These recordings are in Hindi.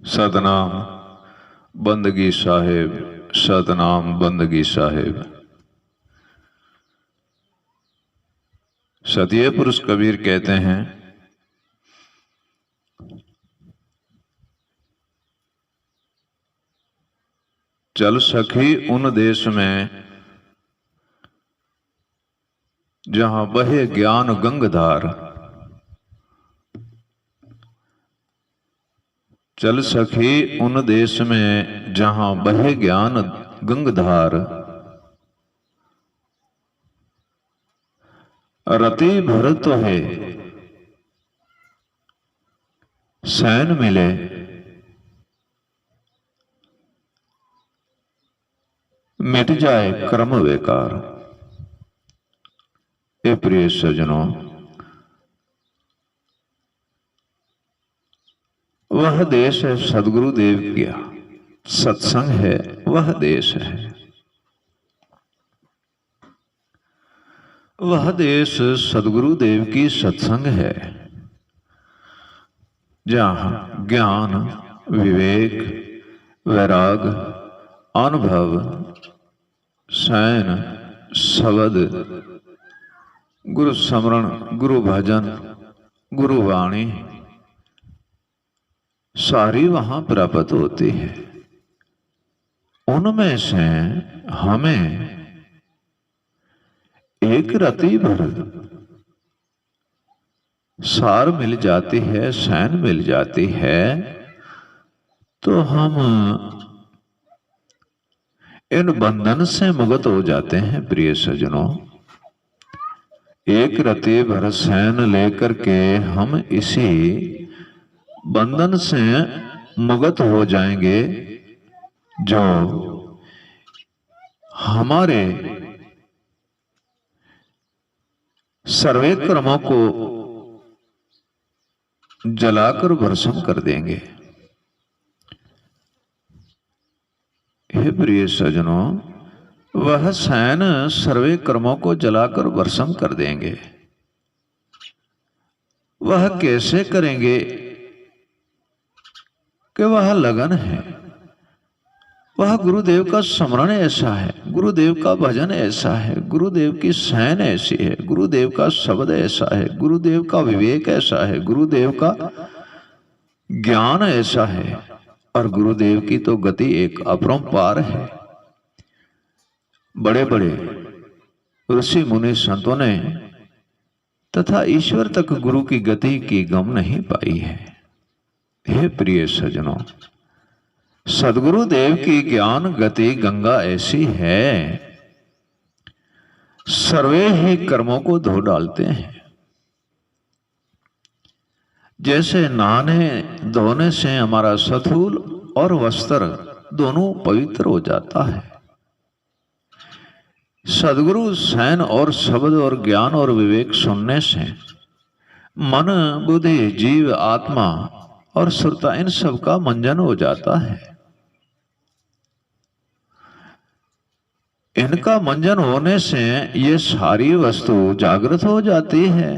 सतनाम बंदगी साहिब, सतनाम बंदगी साहिब। सतिये पुरुष कबीर कहते हैं, चल सखी उन देश में जहां बहे ज्ञान गंगधार। चल सखी उन देश में जहां बहे ज्ञान गंगधार। रति भर तो है सैन मिले, मिट जाए कर्म बेकार। ए प्रिय सजनों, वह देश है सदगुरु देव किया, सत्संग है वह देश है। वह देश सदगुरु देव की सत्संग है, जहां ज्ञान, विवेक, वैराग, अनुभव, सैन, शब्द, गुरु स्मरण, गुरु भजन, गुरु वाणी सारी वहां प्राप्त होती है। उनमें से हमें एक रति भर सार मिल जाती है, सैन मिल जाती है, तो हम इन बंधन से मुक्त हो जाते हैं। प्रिय सजनों, एक रति भर सैन लेकर के हम इसी बंधन से मुक्त हो जाएंगे, जो हमारे सर्वे कर्मों को जलाकर भस्म कर देंगे। हे प्रिय सजनों, वह सैन सर्वे कर्मों को जलाकर भस्म कर देंगे। वह कैसे करेंगे कि वह लगन है, वह गुरुदेव का स्मरण ऐसा है, गुरुदेव का भजन ऐसा है, गुरुदेव की सैन ऐसी है, गुरुदेव का शब्द ऐसा है, गुरुदेव का विवेक ऐसा है, गुरुदेव का ज्ञान ऐसा है, और गुरुदेव की तो गति एक अपरंपार है। बड़े बड़े ऋषि मुनि संतों ने तथा ईश्वर तक गुरु की गति की गम नहीं पाई है। हे प्रिय सजनों, सदगुरु देव की ज्ञान गति गंगा ऐसी है, सर्वे ही कर्मों को धो डालते हैं। जैसे नहाने धोने से हमारा सथूल और वस्त्र दोनों पवित्र हो जाता है, सदगुरु सैन और शब्द और ज्ञान और विवेक सुनने से मन, बुद्धि, जीव, आत्मा और श्रोता इन सब का मंजन हो जाता है। इनका मंजन होने से ये सारी वस्तु जागृत हो जाती है,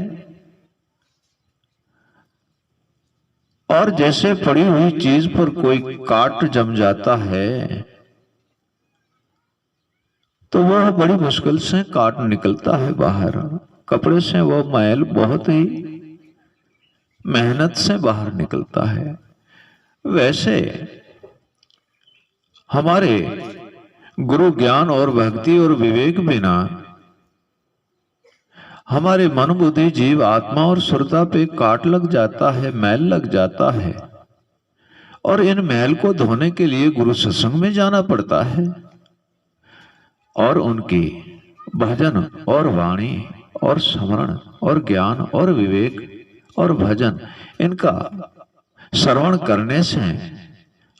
और जैसे पड़ी हुई चीज पर कोई काट जम जाता है, तो वह बड़ी मुश्किल से काट निकलता है बाहर। कपड़े से वो मैल बहुत ही मेहनत से बाहर निकलता है। वैसे हमारे गुरु ज्ञान और भक्ति और विवेक बिना हमारे मन, बुद्धि, जीव, आत्मा और श्रोता पे काट लग जाता है, मैल लग जाता है, और इन मैल को धोने के लिए गुरु सत्संग में जाना पड़ता है, और उनकी भजन और वाणी और स्मरण और ज्ञान और विवेक और भजन इनका श्रवण करने से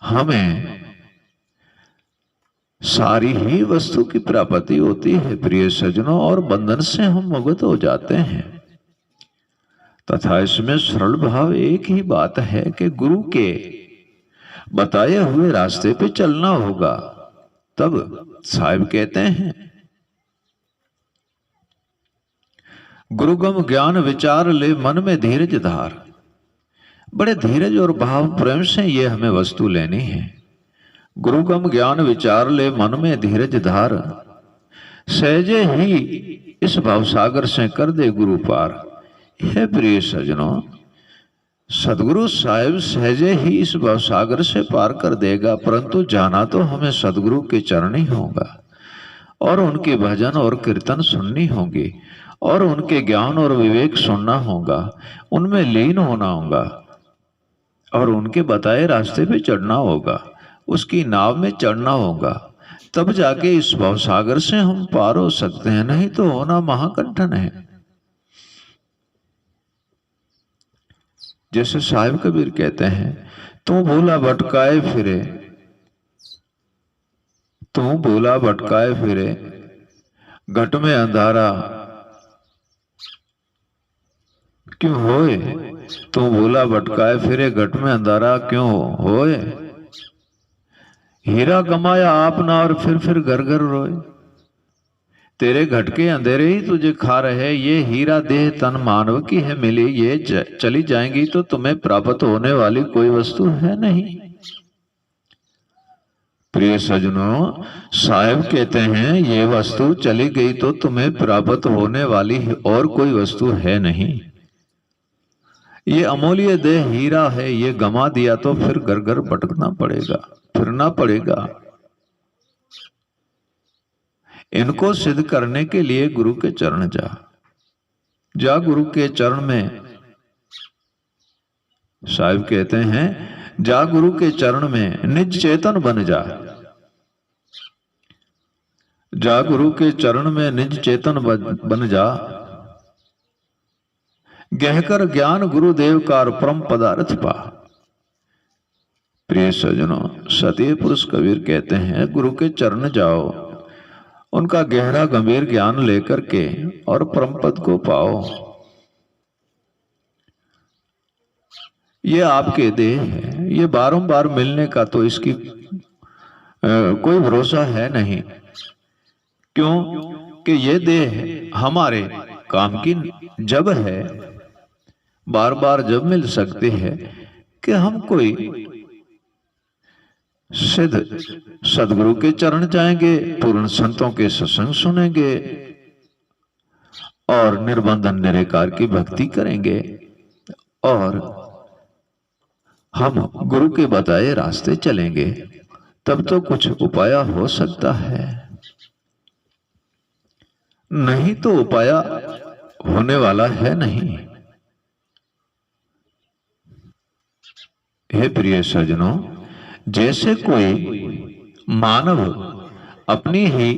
हमें सारी ही वस्तु की प्राप्ति होती है। प्रिय सजनों, और बंधन से हम मुक्त हो जाते हैं। तथा इसमें सरल भाव एक ही बात है कि गुरु के बताए हुए रास्ते पे चलना होगा। तब साहिब कहते हैं, गुरुगम ज्ञान विचार ले मन में धीरज धार। बड़े धीरज और भाव प्रेम से ये हमें वस्तु लेनी है। गुरुगम ज्ञान विचार ले मन में धीरज धार, सहजे ही इस भावसागर से कर दे गुरु पार। हे प्रिय सजनों, सदगुरु साहिब सहजे ही इस भावसागर से पार कर देगा, परंतु जाना तो हमें सदगुरु के चरण ही होगा और उनके भजन और कीर्तन सुननी होगी और उनके ज्ञान और विवेक सुनना होगा, उनमें लीन होना होगा और उनके बताए रास्ते पे चढ़ना होगा, उसकी नाव में चढ़ना होगा, तब जाके इस भवसागर से हम पार हो सकते हैं, नहीं तो होना महाकंठन है। जैसे साहिब कबीर कहते हैं, तू भूला भटकाए फिरे, तू भूला भटकाए फिरे, घट में अंधारा क्यों होए। तू भूला भटकाए फिरे, घट में अंधारा क्यों होए। हीरा कमाया आपना और फिर घर घर रोए। तेरे घट के अंधेरे ही तुझे खा रहे, ये हीरा देह तन मानव की है मिली, ये चली जाएंगी तो तुम्हें प्राप्त होने वाली कोई वस्तु है नहीं। प्रिय सजनों, साहिब कहते हैं ये वस्तु चली गई तो तुम्हें प्राप्त होने वाली और कोई वस्तु है नहीं। ये अमूल्य देह हीरा है, ये गमा दिया तो फिर घर घर भटकना पड़ेगा, फिरना पड़ेगा। इनको सिद्ध करने के लिए गुरु के चरण जा गुरु के चरण में। साहिब कहते हैं, जा गुरु के चरण में निज चेतन बन जा गुरु के चरण में निज चेतन बन जा। गहकर ज्ञान गुरुदेव का परम पदार्थ पा। प्रिय सजनों, सतीय पुरुष कबीर कहते हैं, गुरु के चरण जाओ, उनका गहरा गंभीर ज्ञान लेकर के और परम पद को पाओ। ये आपके देह है, ये बारंबार मिलने का तो इसकी कोई भरोसा है नहीं। क्यों कि ये देह हमारे काम की जब है, बार बार जब मिल सकते हैं कि हम कोई सिद्ध सदगुरु के चरण जाएंगे, पूर्ण संतों के सत्संग सुनेंगे और निर्बंधन निराकार की भक्ति करेंगे और हम गुरु के बताए रास्ते चलेंगे, तब तो कुछ उपाय हो सकता है, नहीं तो उपाय होने वाला है नहीं। हे प्रिय सजनों, जैसे कोई मानव अपनी ही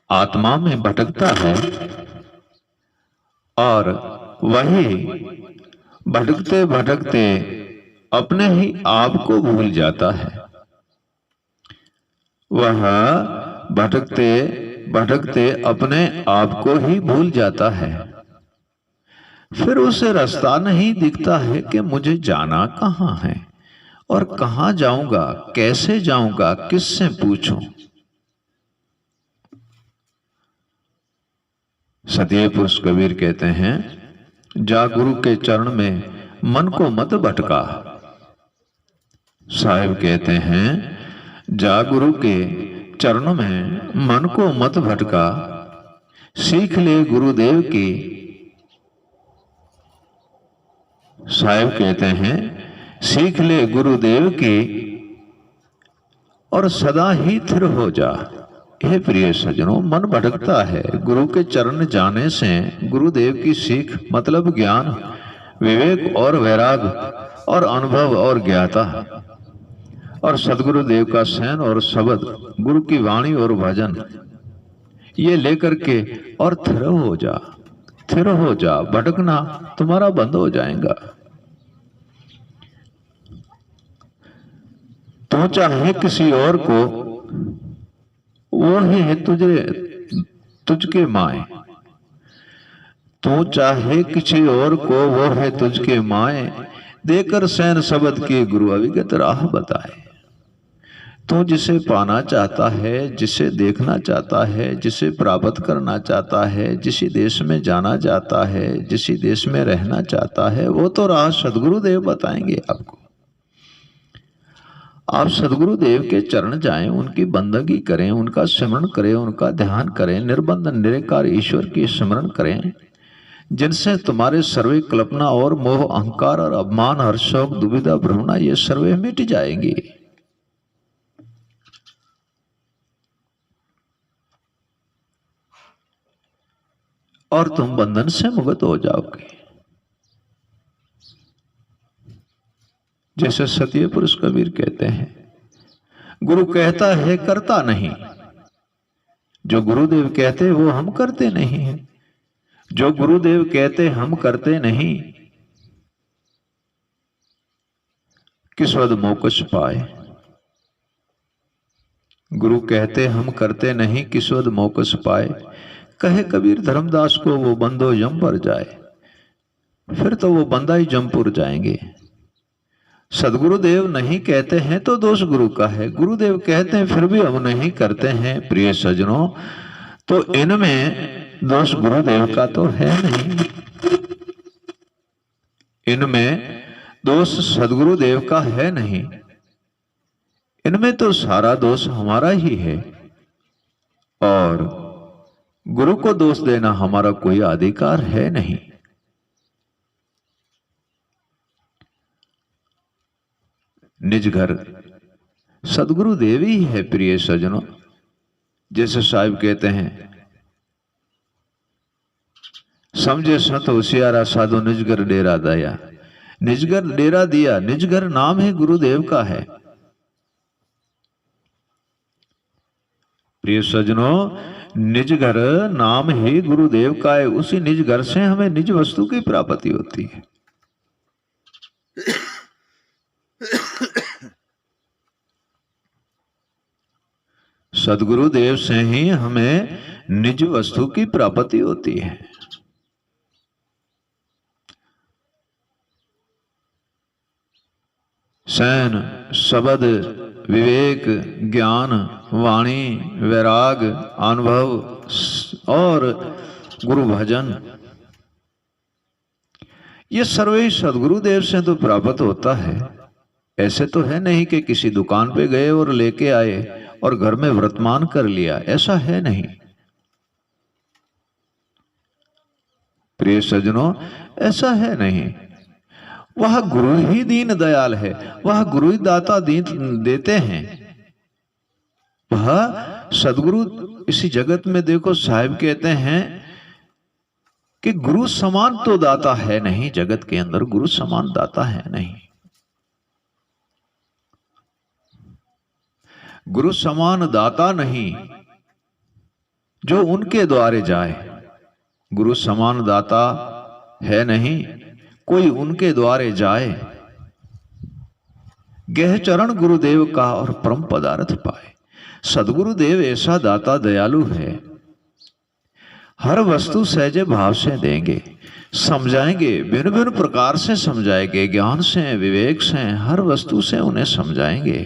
आत्मा में भटकता है और वही भटकते भटकते अपने ही आप को भूल जाता है, वह भटकते भटकते अपने आप को ही भूल जाता है, फिर उसे रास्ता नहीं दिखता है कि मुझे जाना कहाँ है और कहाँ जाऊंगा, कैसे जाऊंगा, किससे पूछूं। सतीय पुरुष कबीर कहते हैं, जा गुरु के चरण में मन को मत भटका। साहिब कहते हैं, जा गुरु के चरणों में मन को मत भटका, सीख ले गुरुदेव की। साहिब कहते हैं, सीख ले गुरुदेव की और सदा ही स्थिर हो जा। हे प्रिय सज्जनों, मन भटकता है, गुरु के चरण जाने से गुरुदेव की सीख मतलब ज्ञान, विवेक और वैराग और अनुभव और ज्ञाता और सदगुरुदेव का सैन और शब्द, गुरु की वाणी और भजन, ये लेकर के और स्थिर हो जा, स्थिर हो जा, भटकना तुम्हारा बंद हो जाएगा। तो चाहे किसी और को, वो ही है तुझके माए। तो चाहे किसी और को, वो है तुझके माए, देकर सैन शब्द के गुरु अविगत राह बताए। तो जिसे पाना चाहता है, जिसे देखना चाहता है, जिसे प्राप्त करना चाहता है, जिस देश में जाना चाहता है, जिस देश में रहना चाहता है, वो तो राह सदगुरुदेव बताएंगे आपको। आप सदगुरुदेव के चरण जाएं, उनकी बंदगी करें, उनका स्मरण करें, उनका ध्यान करें, निर्बंध निराकार ईश्वर की स्मरण करें, जिनसे तुम्हारे सर्वे कल्पना और मोह, अहंकार और अभिमान, हर शोक, दुविधा, भ्रमणा ये सर्वे मिट जाएंगे और तुम बंधन से मुक्त हो जाओगे। जैसे सत्य पुरुष कबीर कहते हैं, गुरु कहता है करता नहीं। जो गुरुदेव कहते वो हम करते नहीं हैं, जो गुरुदेव कहते हम करते नहीं, किस्वद मोक्ष पाए। गुरु कहते हम करते नहीं, किस्वद मोक्ष पाए। कहे कबीर धर्मदास को, वो बंदो यम पर जाए। फिर तो वो बंदा ही जमपुर जाएंगे। सदगुरुदेव नहीं कहते हैं तो दोष गुरु का है, गुरुदेव कहते हैं फिर भी हम नहीं करते हैं। प्रिय सज्जनों, तो इनमें दोष गुरुदेव का तो है नहीं, इनमें दोष सदगुरुदेव का है नहीं, इनमें तो सारा दोष हमारा ही है और गुरु को दोष देना हमारा कोई अधिकार है नहीं। निज घर सदगुरुदेव ही है। प्रिय सज्जनों, जैसे साहिब कहते हैं, समझे संत होशियारा साधु निज घर डेरा दया। निज घर डेरा दिया, निज घर नाम है गुरुदेव का है। प्रिय सज्जनों, निज घर नाम ही गुरुदेव का है। उसी निज घर से हमें निज वस्तु की प्राप्ति होती है। सदगुरुदेव से ही हमें निज वस्तु की प्राप्ति होती है। सैन, शब्द, विवेक, ज्ञान, वाणी, वैराग, अनुभव और गुरु भजन, ये सर्वे सदगुरुदेव से तो प्राप्त होता है। ऐसे तो है नहीं कि किसी दुकान पे गए और लेके आए और घर में वर्तमान कर लिया, ऐसा है नहीं। प्रिय सज्जनों, ऐसा है नहीं। वह गुरु ही दीन दयाल है, वह गुरु ही दाता दीन देते हैं। वह सदगुरु इसी जगत में देखो, साहिब कहते हैं कि गुरु समान तो दाता है नहीं, जगत के अंदर गुरु समान दाता है नहीं। गुरु समान दाता नहीं जो उनके द्वारे जाए। गुरु समान दाता है नहीं कोई उनके द्वारे जाए। गह चरण गुरुदेव का और परम पदार्थ पाए। सदगुरुदेव ऐसा दाता दयालु है, हर वस्तु सहजे भाव से देंगे, समझाएंगे, भिन्न भिन्न प्रकार से समझाएंगे, ज्ञान से, विवेक से, हर वस्तु से उन्हें समझाएंगे,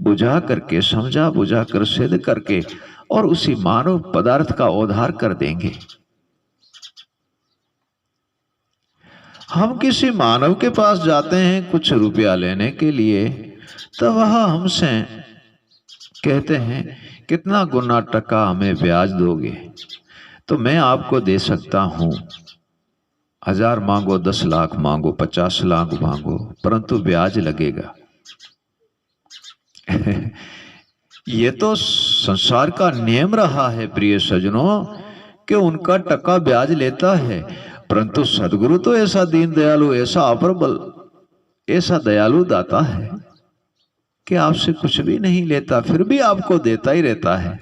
बुझा करके, समझा बुझा कर, सिद्ध करके और उसी मानव पदार्थ का उद्धार कर देंगे। हम किसी मानव के पास जाते हैं कुछ रुपया लेने के लिए, तो वह हमसे कहते हैं कितना गुना टका हमें ब्याज दोगे? तो मैं आपको दे सकता हूं, 1000 मांगो, 10 लाख मांगो, 50 लाख मांगो, परंतु ब्याज लगेगा। ये तो संसार का नियम रहा है प्रिय सज्जनों कि उनका टका ब्याज लेता है, परंतु सदगुरु तो ऐसा दीन दयालु, ऐसा अप्रबल, ऐसा दयालु दाता है कि आपसे कुछ भी नहीं लेता, फिर भी आपको देता ही रहता है।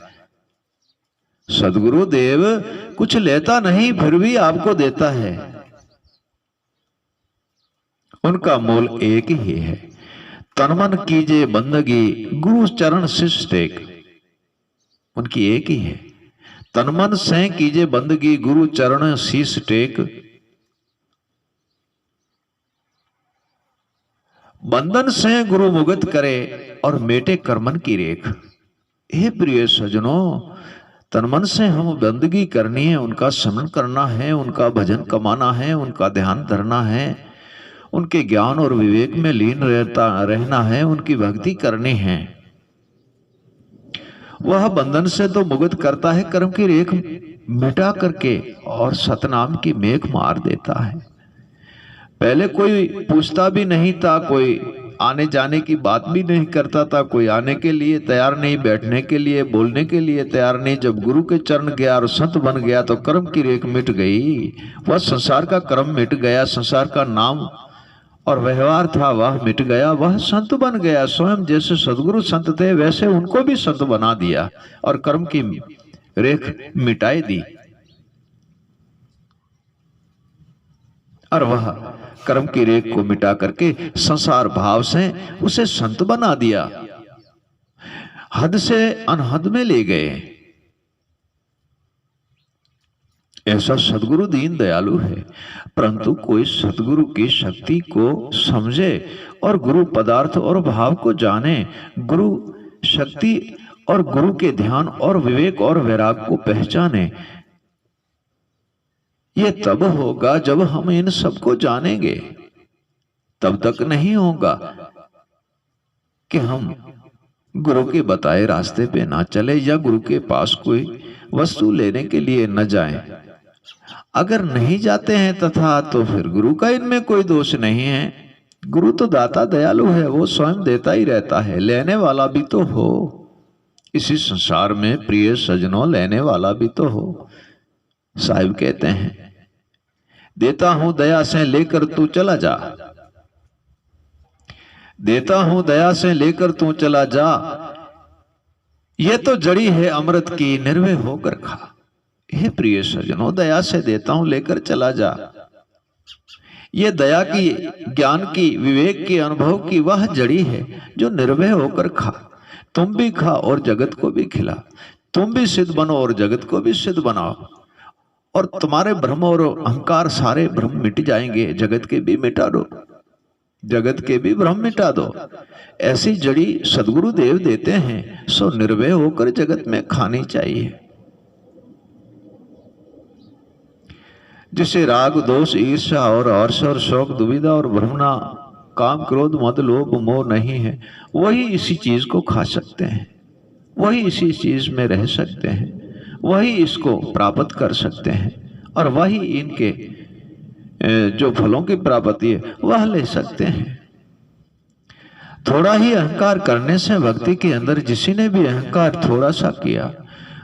सदगुरु देव कुछ लेता नहीं, फिर भी आपको देता है। उनका मूल एक ही है, तन मन कीजिए बंदगी, गुरु चरण शीश टेक। उनकी एक ही है, तन मन से कीजिए बंदगी, गुरु चरण शीश टेक। बंधन से गुरु मुक्त करे और मेटे कर्मन की रेख। हे प्रिय सजनों, तन मन से हम बंदगी करनी है, उनका स्मरण करना है, उनका भजन कमाना है, उनका ध्यान धरना है, उनके ज्ञान और विवेक में लीन रहना है, उनकी भक्ति करनी है। वह बंधन से तो मुक्त करता है, कर्म की रेख मिटा करके और सतनाम की मेघ मार देता है। पहले कोई पूछता भी नहीं था, कोई आने जाने की बात भी नहीं करता था, कोई आने के लिए तैयार नहीं, बैठने के लिए, बोलने के लिए तैयार नहीं। जब गुरु के चरण गया और संत बन गया तो कर्म की रेख मिट गई। वह संसार का कर्म मिट गया, संसार का नाम और व्यवहार था वह मिट गया, वह संत बन गया। स्वयं जैसे सदगुरु संत थे वैसे उनको भी संत बना दिया और कर्म की रेख मिटाई दी, और वह कर्म की रेख को मिटा करके संसार भाव से उसे संत बना दिया, हद से अनहद में ले गए। ऐसा सदगुरु दीन दयालु है। परंतु कोई सदगुरु की शक्ति को समझे और गुरु पदार्थ और भाव को जाने, गुरु शक्ति और गुरु के ध्यान और विवेक और वैराग को पहचाने, ये तब होगा जब हम इन सबको जानेंगे। तब तक नहीं होगा कि हम गुरु के बताए रास्ते पे ना चले या गुरु के पास कोई वस्तु लेने के लिए न जाएं। अगर नहीं जाते हैं तथा, तो फिर गुरु का इनमें कोई दोष नहीं है। गुरु तो दाता दयालु है, वो स्वयं देता ही रहता है, लेने वाला भी तो हो। इसी संसार में प्रिय सजनों लेने वाला भी तो हो। साहिब कहते हैं, देता हूं दया से लेकर तू चला जा, देता हूं दया से लेकर तू चला जा, ये तो जड़ी है अमृत की, निर्भय होकर खा। हे प्रिय सजनों, दया से देता हूं, लेकर चला जा। ये दया की, ज्ञान की, विवेक की, अनुभव की वह जड़ी है जो निर्भय होकर खा। तुम भी खा और जगत को भी खिला। तुम भी सिद्ध बनो और जगत को भी सिद्ध बनाओ, और तुम्हारे भ्रम और अहंकार सारे भ्रम मिट जाएंगे। जगत के भी मिटा दो, जगत के भी भ्रम मिटा दो। ऐसी जड़ी सदगुरु देव देते हैं, सो निर्भय होकर जगत में खानी चाहिए। जिसे राग दोष ईर्ष्या और हर्ष और शोक दुविधा और भ्रमणा, काम क्रोध मद लोभ मोह नहीं है, वही इसी चीज को खा सकते हैं, वही इसी चीज में रह सकते हैं, वही इसको प्राप्त कर सकते हैं, और वही इनके जो फलों की प्राप्ति है वह ले सकते हैं। थोड़ा ही अहंकार करने से भक्ति के अंदर जिसी ने भी अहंकार थोड़ा सा किया,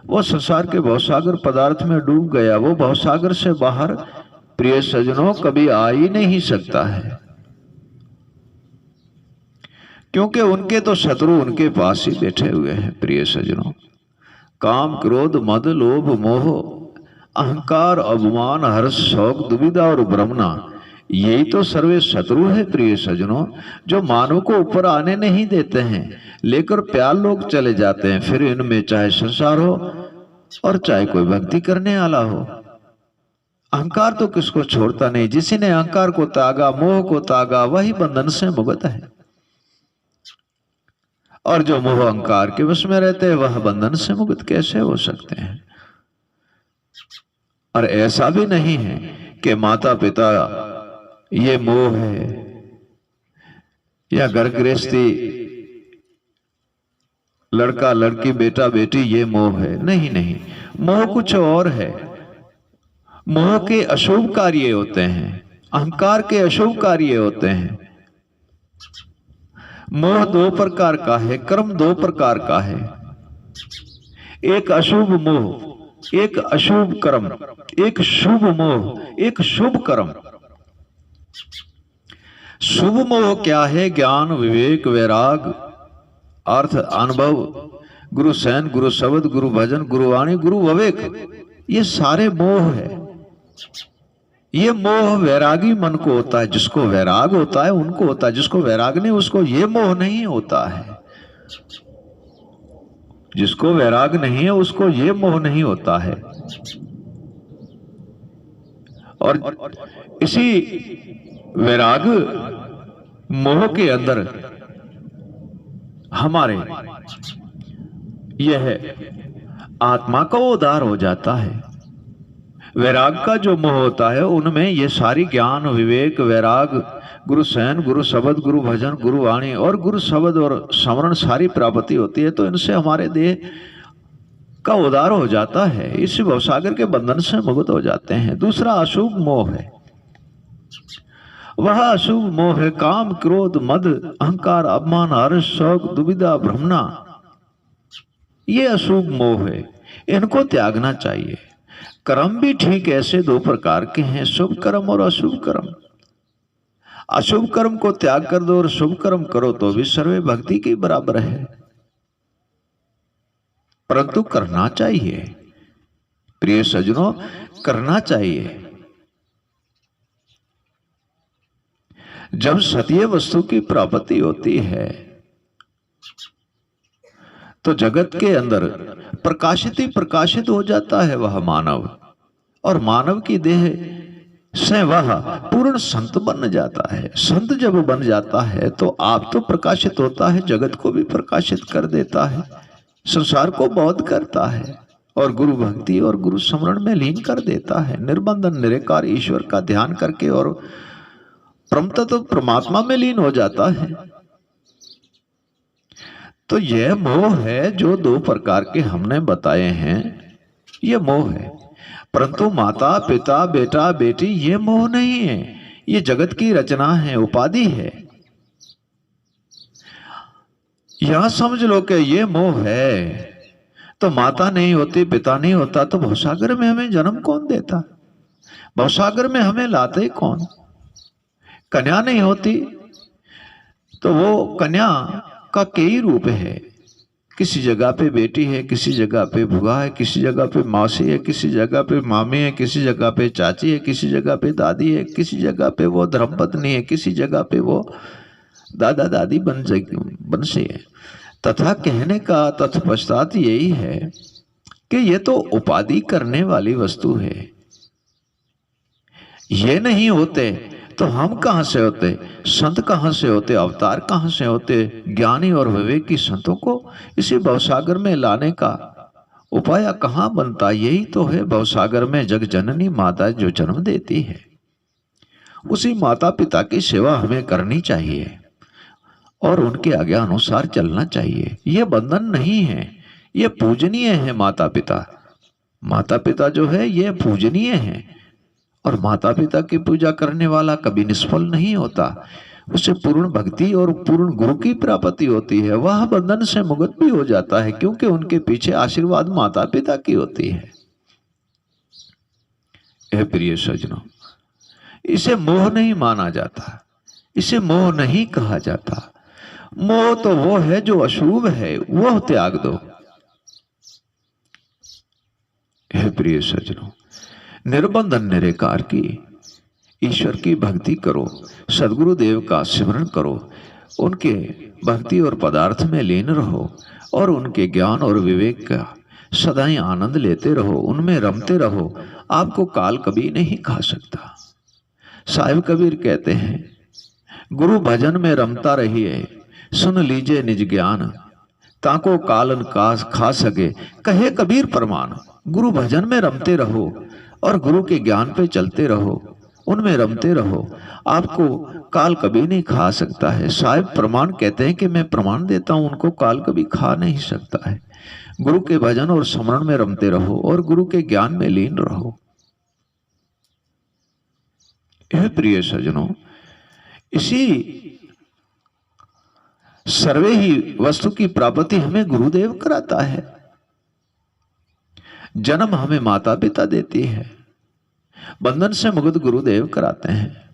वो संसार के भवसागर पदार्थ में डूब गया। वो भवसागर से बाहर प्रिय सजनों कभी आ ही नहीं सकता है, क्योंकि उनके तो शत्रु उनके पास ही बैठे हुए हैं। प्रिय सजनों, काम क्रोध मद लोभ मोह अहंकार अभिमान हर्ष शौक दुविधा और भ्रमणा, यही तो सर्वे शत्रु है। प्रिय सजनों, जो मानव को ऊपर आने नहीं देते हैं, लेकर प्यार लोग चले जाते हैं। फिर इनमें चाहे संसार हो और चाहे कोई भक्ति करने वाला हो, अहंकार तो किसको छोड़ता नहीं। जिसी ने अहंकार को त्यागा, मोह को त्यागा, वही बंधन से मुक्त है। और जो मोह अहंकार के वश में रहते हैं, वह बंधन से मुक्त कैसे हो सकते हैं। और ऐसा भी नहीं है कि माता पिता ये मोह है, या घर गृहस्थी लड़का लड़की बेटा बेटी ये मोह है। नहीं नहीं, मोह कुछ और है। मोह के अशुभ कार्य होते हैं, अहंकार के अशुभ कार्य होते हैं। मोह दो प्रकार का है, कर्म दो प्रकार का है। एक अशुभ मोह, एक अशुभ कर्म, एक शुभ मोह, एक शुभ कर्म। शुभ मोह क्या है? ज्ञान विवेक वैराग अर्थ अनुभव, गुरु सैन गुरु शब्द गुरु भजन गुरु वाणी गुरु विवेक, ये सारे मोह है। ये मोह वैरागी मन को होता है। जिसको वैराग होता है उनको होता है, जिसको वैराग नहीं उसको ये मोह नहीं होता है। जिसको वैराग नहीं है उसको ये मोह नहीं होता है। और इसी वैराग मोह के अंदर हमारे यह आत्मा का उद्धार हो जाता है। वैराग का जो मोह होता है उनमें ये सारी ज्ञान विवेक वैराग गुरु सैन गुरु शब्द गुरु भजन गुरु वाणी और गुरु शब्द और स्मरण सारी प्राप्ति होती है, तो इनसे हमारे देह का उद्धार हो जाता है, इस भवसागर के बंधन से मुक्त हो जाते हैं। दूसरा अशुभ मोह है। वह अशुभ मोह है काम क्रोध मद अहंकार अपमान हर्ष शौक दुविधा भ्रमणा। ये अशुभ मोह है, इनको त्यागना चाहिए। कर्म भी ठीक ऐसे दो प्रकार के हैं, शुभ कर्म और अशुभ कर्म। अशुभ कर्म को त्याग कर दो और शुभ कर्म करो तो भी सर्वे भक्ति के बराबर है, परंतु करना चाहिए। प्रिय सज्जनों, करना चाहिए। जब सत्य वस्तु की प्राप्ति होती है तो जगत के अंदर प्रकाशित ही प्रकाशित हो जाता है वह मानव, और मानव की देह से वह पूर्ण संत बन जाता है। संत जब बन जाता है तो आप तो प्रकाशित होता है, जगत को भी प्रकाशित कर देता है, संसार को बोध करता है और गुरु भक्ति और गुरु स्मरण में लीन कर देता है। निर्बंधन निराकार ईश्वर का ध्यान करके और परमतत्व परमात्मा में लीन हो जाता है। तो यह मोह है जो दो प्रकार के हमने बताए हैं, यह मोह है। परंतु माता पिता बेटा बेटी ये मोह नहीं है, ये जगत की रचना है, उपाधि है। यहां समझ लो कि ये मोह है, तो माता नहीं होती पिता नहीं होता तो भवसागर में हमें जन्म कौन देता, भवसागर में हमें लाते कौन। कन्या नहीं होती तो वो कन्या का कई रूप है, किसी जगह पे बेटी है, किसी जगह पे बुआ है, किसी जगह पे मौसी है, किसी जगह पे मामी है, किसी जगह पे चाची है, किसी जगह पे दादी है, किसी जगह पे वो धर्मपत्नी है, किसी जगह पे वो दादा दादी बन से है। तथा कहने का तत्पश्चात यही है कि ये तो उपाधि करने वाली वस्तु है। ये नहीं होते तो हम कहां से होते, संत कहां से होते, अवतार कहां से होते। ज्ञानी और विवेकी संतों को इसी भवसागर में लाने का उपाय कहां बनता। यही तो है भवसागर में जग जननी माता जो जन्म देती है, उसी माता पिता की सेवा हमें करनी चाहिए और उनके आज्ञा अनुसार चलना चाहिए। यह बंधन नहीं है, यह पूजनीय है। माता पिता जो है ये पूजनीय है, और माता पिता की पूजा करने वाला कभी निष्फल नहीं होता, उसे पूर्ण भक्ति और पूर्ण गुरु की प्राप्ति होती है। वह बंधन से मुक्त भी हो जाता है, क्योंकि उनके पीछे आशीर्वाद माता पिता की होती है। प्रिय सज्जनों, इसे मोह नहीं माना जाता, इसे मोह नहीं कहा जाता। मोह तो वो है जो अशुभ है, वो त्याग दो। प्रिय सज्जनों, निर्बंधन निराकार की ईश्वर की भक्ति करो, सदगुरुदेव का स्मरण करो, उनके भक्ति और पदार्थ में लीन रहो और उनके ज्ञान और विवेक का सदाई आनंद लेते रहो, उनमें रमते रहो। आपको काल कभी नहीं खा सकता। साहिब कबीर कहते हैं, गुरु भजन में रमता रहिए, सुन लीजिए निज ज्ञान, ताको कालन कास खा सके, कहे कबीर प्रमाण। गुरु भजन में रमते रहो और गुरु के ज्ञान पे चलते रहो, उनमें रमते रहो, आपको काल कभी नहीं खा सकता है। साहिब प्रमाण कहते हैं कि मैं प्रमाण देता हूं, उनको काल कभी खा नहीं सकता है। गुरु के भजन और स्मरण में रमते रहो और गुरु के ज्ञान में लीन रहो। यह प्रिय सज्जनों, इसी सर्वे ही वस्तु की प्राप्ति हमें गुरुदेव कराता है। जन्म हमें माता पिता देती है, बंधन से मुक्त गुरुदेव कराते हैं।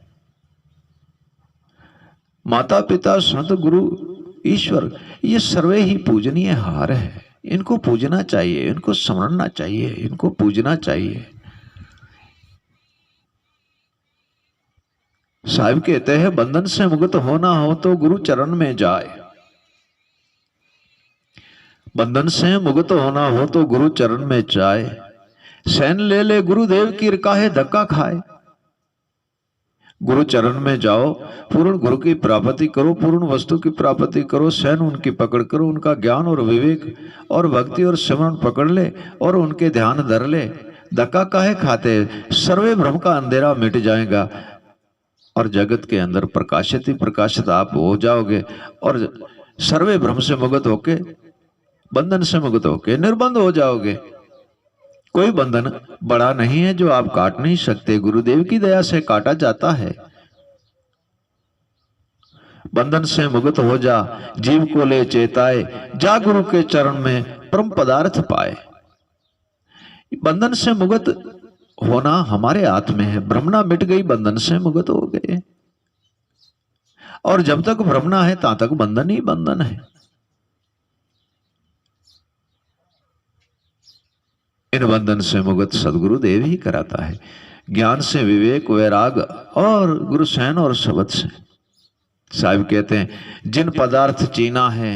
माता पिता संत गुरु ईश्वर ये सर्वे ही पूजनीय हार है, इनको पूजना चाहिए, इनको स्मरणना चाहिए, इनको पूजना चाहिए। साहिब कहते हैं, बंधन से मुक्त होना हो तो गुरु चरण में जाए, बंधन से मुक्त होना हो तो गुरु चरण में जाए। सैन ले ले गुरुदेव की काहे धक्का खाए, गुरु चरण में जाओ, पूर्ण गुरु की प्राप्ति करो, पूर्ण वस्तु की प्राप्ति करो, सैन उनकी पकड़ करो, उनका ज्ञान और विवेक और भक्ति और स्मरण पकड़ ले और उनके ध्यान धर ले। धक्का काहे खाते, सर्वे भ्रम का अंधेरा मिट जाएगा और जगत के अंदर प्रकाशित ही प्रकाशित आप हो जाओगे और सर्वे भ्रम से मुक्त होके, बंधन से मुक्त होके निर्बंध हो जाओगे। कोई बंधन बड़ा नहीं है जो आप काट नहीं सकते, गुरुदेव की दया से काटा जाता है। बंधन से मुक्त हो जा, जीव को ले चेताए, जा गुरु के चरण में परम पदार्थ पाए। बंधन से मुक्त होना हमारे हाथ में है। भ्रमणा मिट गई, बंधन से मुक्त हो गए। और जब तक भ्रमणा है तब तक बंधन ही बंधन है। इन बंधन से मुक्त सदगुरु देव ही कराता है, ज्ञान से, विवेक, वैराग और गुरु सैन और शब्द से। साहिब कहते हैं जिन पदार्थ चीना है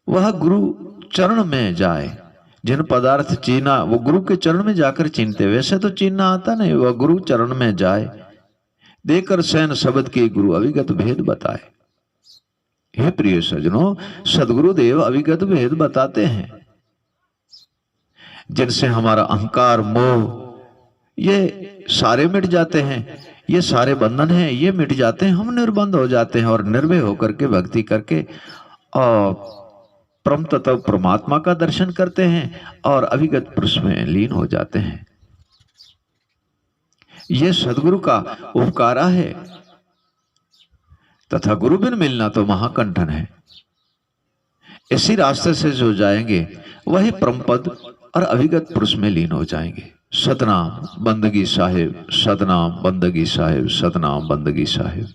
वह गुरु चरण में जाए। जिन पदार्थ चीना वो गुरु के चरण में जाकर चीनते, वैसे तो चीनना आता नहीं, वह गुरु चरण में जाए, देकर सैन शब्द के गुरु अविगत भेद बताए। हे प्रिय सज्जनों, सदगुरु देव अविगत भेद बताते हैं जिनसे हमारा अहंकार, मोह ये सारे मिट जाते हैं, ये सारे बंधन हैं ये मिट जाते हैं, हम निर्बंध हो जाते हैं और निर्भय होकर के भक्ति करके और परम तत्व परमात्मा का दर्शन करते हैं और अविगत पुरुष में लीन हो जाते हैं। ये सदगुरु का उपकार है तथा गुरु बिन मिलना तो महाकंठन है। इसी रास्ते से जो जाएंगे वही परम पद और अविगत पुरुष में लीन हो जाएंगे। सतनाम बंदगी साहिब, सतनाम बंदगी साहिब, सतनाम बंदगी साहिब।